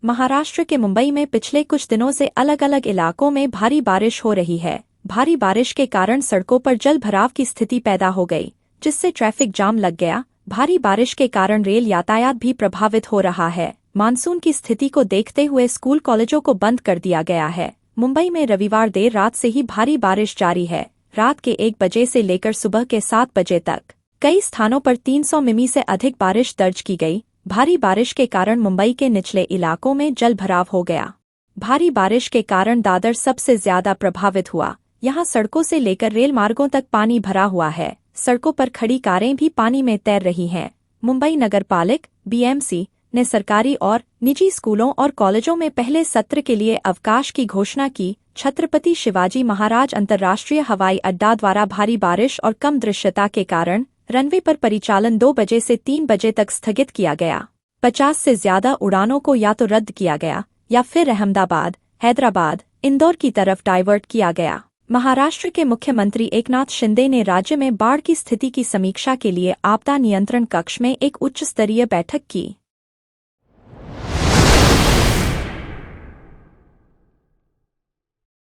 महाराष्ट्र के मुंबई में पिछले कुछ दिनों से अलग अलग इलाकों में भारी बारिश हो रही है। भारी बारिश के कारण सड़कों पर जल भराव की स्थिति पैदा हो गई, जिससे ट्रैफिक जाम लग गया। भारी बारिश के कारण रेल यातायात भी प्रभावित हो रहा है। मानसून की स्थिति को देखते हुए स्कूल कॉलेजों को बंद कर दिया गया है। मुंबई में रविवार देर रात से ही भारी बारिश जारी है। रात के 1 बजे से लेकर सुबह के 7 बजे तक कई स्थानों पर 300 मिमी से अधिक बारिश दर्ज की गई। भारी बारिश के कारण मुंबई के निचले इलाकों में जल भराव हो गया। भारी बारिश के कारण दादर सबसे ज्यादा प्रभावित हुआ। यहां सड़कों से लेकर रेल मार्गों तक पानी भरा हुआ है। सड़कों पर खड़ी कारें भी पानी में तैर रही हैं। मुंबई नगरपालिका (BMC) ने सरकारी और निजी स्कूलों और कॉलेजों में पहले सत्र के लिए अवकाश की घोषणा की। छत्रपति शिवाजी महाराज अंतर्राष्ट्रीय हवाई अड्डा द्वारा भारी बारिश और कम दृश्यता के कारण रनवे पर परिचालन 2 बजे से 3 बजे तक स्थगित किया गया। 50 से ज्यादा उड़ानों को या तो रद्द किया गया या फिर अहमदाबाद, हैदराबाद, इंदौर की तरफ डाइवर्ट किया गया। महाराष्ट्र के मुख्यमंत्री एकनाथ शिंदे ने राज्य में बाढ़ की स्थिति की समीक्षा के लिए आपदा नियंत्रण कक्ष में एक उच्च स्तरीय बैठक की।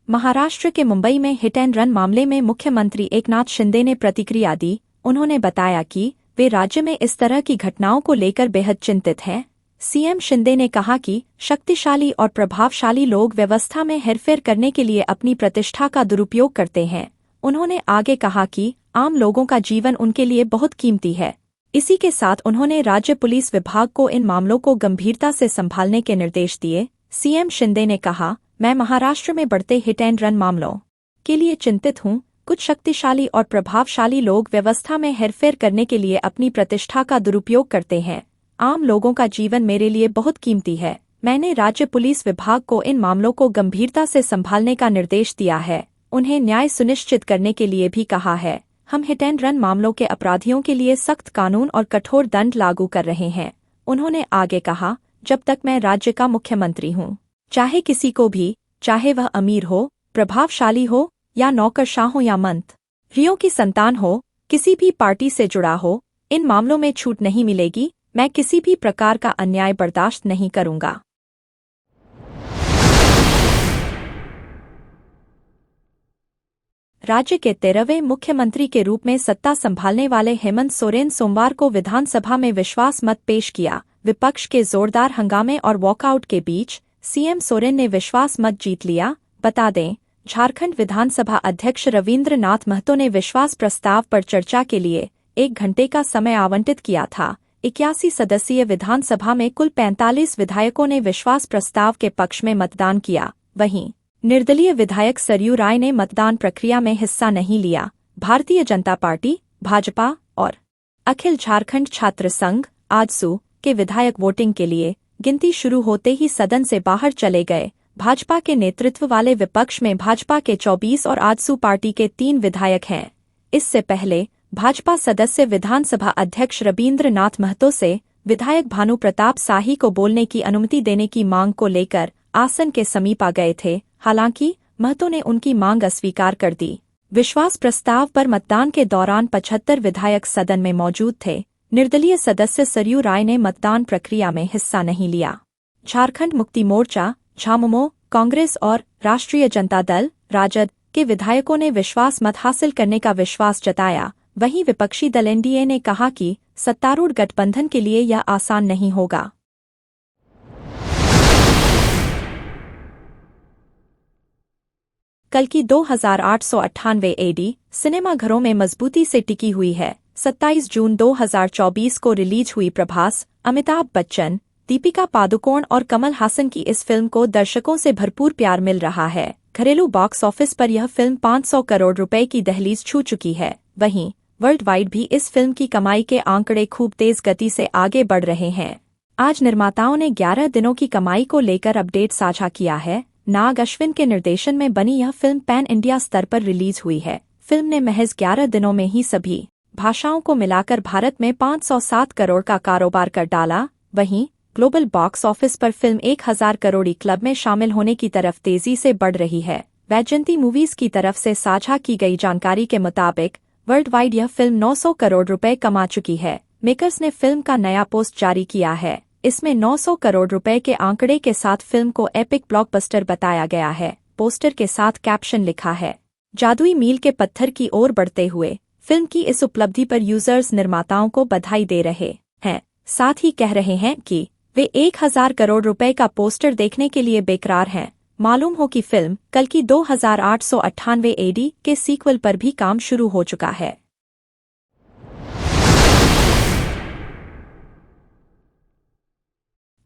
महाराष्ट्र के मुंबई में हिट एंड रन मामले में मुख्यमंत्री एकनाथ शिंदे ने प्रतिक्रिया दी। उन्होंने बताया कि वे राज्य में इस तरह की घटनाओं को लेकर बेहद चिंतित हैं। सीएम शिंदे ने कहा कि शक्तिशाली और प्रभावशाली लोग व्यवस्था में हेरफेर करने के लिए अपनी प्रतिष्ठा का दुरुपयोग करते हैं। उन्होंने आगे कहा कि आम लोगों का जीवन उनके लिए बहुत कीमती है। इसी के साथ उन्होंने राज्य पुलिस विभाग को इन मामलों को गंभीरता से संभालने के निर्देश दिए। सीएम शिंदे ने कहा, मैं महाराष्ट्र में बढ़ते हिट एंड रन मामलों के लिए चिंतित हूं। कुछ शक्तिशाली और प्रभावशाली लोग व्यवस्था में हेरफेर करने के लिए अपनी प्रतिष्ठा का दुरुपयोग करते हैं। आम लोगों का जीवन मेरे लिए बहुत कीमती है। मैंने राज्य पुलिस विभाग को इन मामलों को गंभीरता से संभालने का निर्देश दिया है। उन्हें न्याय सुनिश्चित करने के लिए भी कहा है। हम हिट एंड रन मामलों के अपराधियों के लिए सख्त कानून और कठोर दंड लागू कर रहे हैं। उन्होंने आगे कहा, जब तक मैं राज्य का मुख्यमंत्री हूँ, चाहे किसी को भी, चाहे वह अमीर हो, प्रभावशाली हो या नौकरशाह हो या मंत्रियों की संतान हो, किसी भी पार्टी से जुड़ा हो, इन मामलों में छूट नहीं मिलेगी। मैं किसी भी प्रकार का अन्याय बर्दाश्त नहीं करूंगा। राज्य के 13वें मुख्यमंत्री के रूप में सत्ता संभालने वाले हेमंत सोरेन सोमवार को विधानसभा में विश्वास मत पेश किया। विपक्ष के जोरदार हंगामे और वॉकआउट के बीच सीएम सोरेन ने विश्वास मत जीत लिया। बता दें, झारखंड विधानसभा अध्यक्ष रविंद्र नाथ महतो ने विश्वास प्रस्ताव पर चर्चा के लिए 1 घंटे का समय आवंटित किया था। 81 सदस्यीय विधानसभा में कुल 45 विधायकों ने विश्वास प्रस्ताव के पक्ष में मतदान किया। वहीं निर्दलीय विधायक सरयू राय ने मतदान प्रक्रिया में हिस्सा नहीं लिया। भारतीय जनता पार्टी, भाजपा और अखिल झारखंड छात्र संघ (आजसू) के विधायक वोटिंग के लिए गिनती शुरू होते ही सदन से बाहर चले गए। भाजपा के नेतृत्व वाले विपक्ष में भाजपा के 24 और आजसू पार्टी के 3 विधायक हैं। इससे पहले भाजपा सदस्य विधानसभा अध्यक्ष रविंद्र नाथ महतो से विधायक भानु प्रताप शाही को बोलने की अनुमति देने की मांग को लेकर आसन के समीप आ गए थे। हालांकि महतो ने उनकी मांग अस्वीकार कर दी। विश्वास प्रस्ताव पर मतदान के दौरान 75 विधायक सदन में मौजूद थे। निर्दलीय सदस्य सरयू राय ने मतदान प्रक्रिया में हिस्सा नहीं लिया। झारखंड मुक्ति मोर्चा, झामुमो, कांग्रेस और राष्ट्रीय जनता दल (राजद) के विधायकों ने विश्वास मत हासिल करने का विश्वास जताया। वहीं विपक्षी दल एनडीए ने कहा कि सत्तारूढ़ गठबंधन के लिए यह आसान नहीं होगा। कल की 2898 एडी सिनेमाघरों में मजबूती से टिकी हुई है। 27 जून 2024 को रिलीज हुई प्रभास, अमिताभ बच्चन, दीपिका पादुकोण और कमल हासन की इस फिल्म को दर्शकों से भरपूर प्यार मिल रहा है। घरेलू बॉक्स ऑफिस पर यह फिल्म 500 करोड़ रुपए की दहलीज छू चुकी है। वहीं वर्ल्ड वाइड भी इस फिल्म की कमाई के आंकड़े खूब तेज गति से आगे बढ़ रहे हैं। आज निर्माताओं ने 11 दिनों की कमाई को लेकर अपडेट साझा किया है। नाग अश्विन के निर्देशन में बनी यह फिल्म पैन इंडिया स्तर पर रिलीज हुई है। फिल्म ने महज 11 दिनों में ही सभी भाषाओं को मिलाकर भारत में 507 करोड़ का कारोबार कर डाला। वहीं ग्लोबल बॉक्स ऑफिस पर फिल्म 1000 करोड़ी क्लब में शामिल होने की तरफ तेजी से बढ़ रही है। वैजयंती मूवीज की तरफ से साझा की गई जानकारी के मुताबिक वर्ल्ड वाइड यह फिल्म 900 करोड़ रुपए कमा चुकी है। मेकर्स ने फिल्म का नया पोस्ट जारी किया है। इसमें 900 करोड़ रुपए के आंकड़े के साथ फिल्म को एपिक ब्लॉकबस्टर बताया गया है। पोस्टर के साथ कैप्शन लिखा है, जादुई मील के पत्थर की ओर बढ़ते हुए। फिल्म की इस उपलब्धि पर यूजर्स निर्माताओं को बधाई दे रहे हैं, साथ ही कह रहे हैं कि वे 1000 करोड़ रुपए का पोस्टर देखने के लिए बेकरार हैं। मालूम हो कि फिल्म कल की 2898 एडी के सीक्वल पर भी काम शुरू हो चुका है।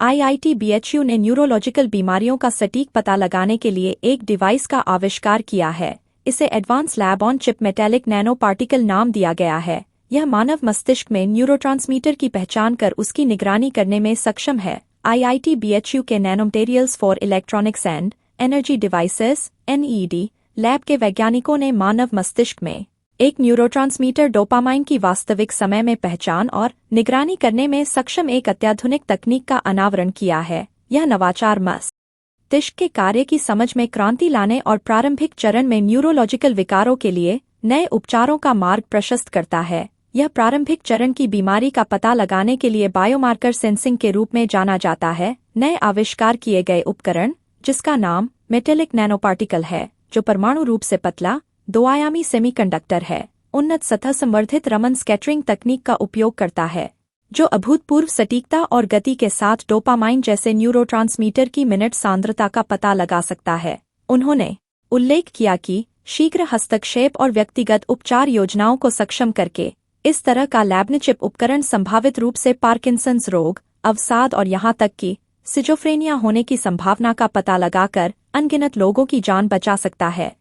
IIT BHU ने न्यूरोलॉजिकल बीमारियों का सटीक पता लगाने के लिए एक डिवाइस का आविष्कार किया है। इसे advance lab on chip metallic nano particle नाम दिया गया है। यह मानव मस्तिष्क में न्यूरोट्रांसमीटर की पहचान कर उसकी निगरानी करने में सक्षम है। IIT BHU के nanomaterials for electronics and energy devices NED lab के वैज्ञानिकों ने मानव मस्तिष्क में एक न्यूरोट्रांसमीटर डोपामाइन की वास्तविक समय में पहचान और निगरानी करने में सक्षम एक अत्याधुनिक तकनीक का अनावरण किया है। यह नवाचार मस्तिष्क के कार्य की समझ में क्रांति लाने और प्रारंभिक चरण में न्यूरोलॉजिकल विकारों के लिए नए उपचारों का मार्ग प्रशस्त करता है। यह प्रारंभिक चरण की बीमारी का पता लगाने के लिए बायोमार्कर सेंसिंग के रूप में जाना जाता है। नए आविष्कार किए गए उपकरण, जिसका नाम मेटेलिक नैनोपार्टिकल है, जो परमाणु रूप से पतला दो-आयामी सेमीकंडक्टर है, उन्नत सतह संवर्धित रमन स्कैटरिंग तकनीक का उपयोग करता है, जो अभूतपूर्व सटीकता और गति के साथ डोपामाइन जैसे न्यूरोट्रांसमीटर की मिनट सांद्रता का पता लगा सकता है। उन्होंने उल्लेख किया कि शीघ्र हस्तक्षेप और व्यक्तिगत उपचार योजनाओं को सक्षम करके इस तरह का लैब-ऑन-चिप उपकरण संभावित रूप से पार्किंसंस रोग, अवसाद और यहां तक कि सिजोफ्रेनिया होने की संभावना का पता लगाकर अनगिनत लोगों की जान बचा सकता है।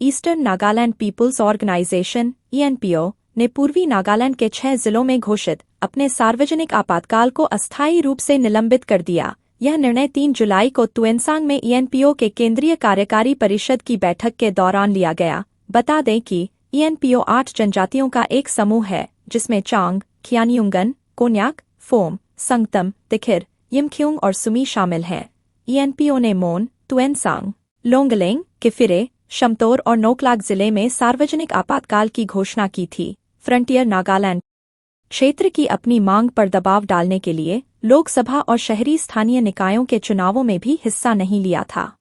Eastern Nagaland people's organisation ENPO ने पूर्वी नागालैंड के 6 जिलों में घोषित अपने सार्वजनिक आपातकाल को अस्थायी रूप से निलंबित कर दिया। यह निर्णय 3 जुलाई को तुएनसांग में ENPO के केंद्रीय कार्यकारी परिषद की बैठक के दौरान लिया गया। बता दें कि ENPO 8 जनजातियों का एक समूह है, जिसमें चांग, खियानियुंगन, कोन्याक, फोम, संगतम, तिखिर, यिमखियुंग और सुमी शामिल हैं। ENPO ने मोन, तुएनसांग, लोंगलेंग, किफिरे, शमतोर और नोकलाक जिले में सार्वजनिक आपातकाल की घोषणा की थी। फ्रंटियर नागालैंड क्षेत्र की अपनी मांग पर दबाव डालने के लिए लोकसभा और शहरी स्थानीय निकायों के चुनावों में भी हिस्सा नहीं लिया था।